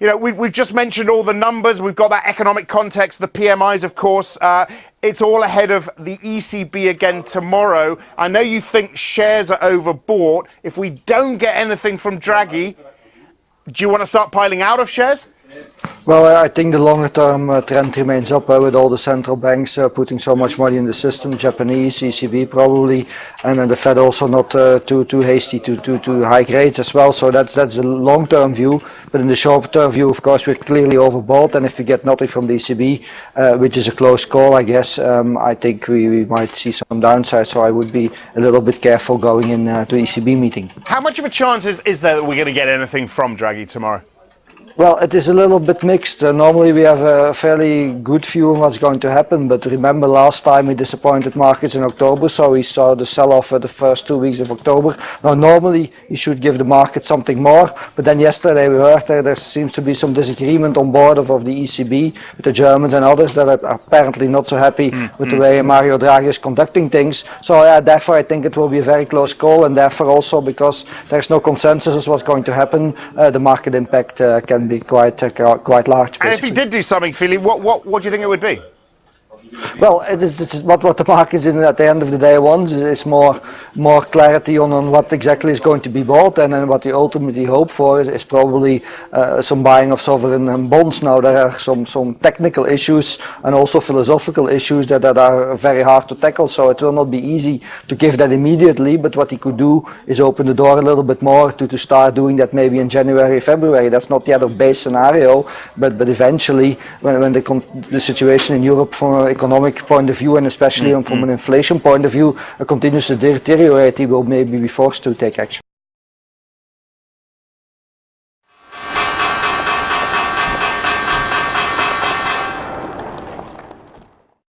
You know, we've just mentioned all the numbers. We've got that economic context, the PMIs, of course. It's all ahead of the ECB again tomorrow. I know you think shares are overbought. If we don't get anything from Draghi, do you want to start piling out of shares? Well, I think the longer term trend remains up with all the central banks putting so much money in the system, Japanese, ECB probably, and then the Fed also not too hasty to hike rates as well. So that's a long term view. But in the short term view, of course, we're clearly overbought, and if we get nothing from the ECB, which is a close call, I guess, I think we might see some downside. So I would be a little bit careful going in to the ECB meeting. How much of a chance is there that we're going to get anything from Draghi tomorrow? Well, it is a little bit mixed. Normally we have a fairly good view on what's going to happen, but remember last time we disappointed markets in October, so we saw the sell-off the first 2 weeks of October. Now normally you should give the market something more, but then yesterday we heard there seems to be some disagreement on board of the ECB, with the Germans and others that are apparently not so happy with the way Mario Draghi is conducting things. So therefore I think it will be a very close call, and therefore also because there's no consensus as what's going to happen, the market impact can be quite large. Basically. And if he did do something, Philippe, what do you think it would be? Well, it's what the markets at the end of the day wants is more clarity on what exactly is going to be bought, and then what they ultimately hope for is probably some buying of sovereign bonds. Now there are some technical issues and also philosophical issues that are very hard to tackle, so it will not be easy to give that immediately, but what he could do is open the door a little bit more to start doing that maybe in January, February. That's not the other base scenario, but eventually when the situation in Europe from an economic point of view, and especially from an inflation point of view, continues to deteriorate, he will maybe be forced to take action.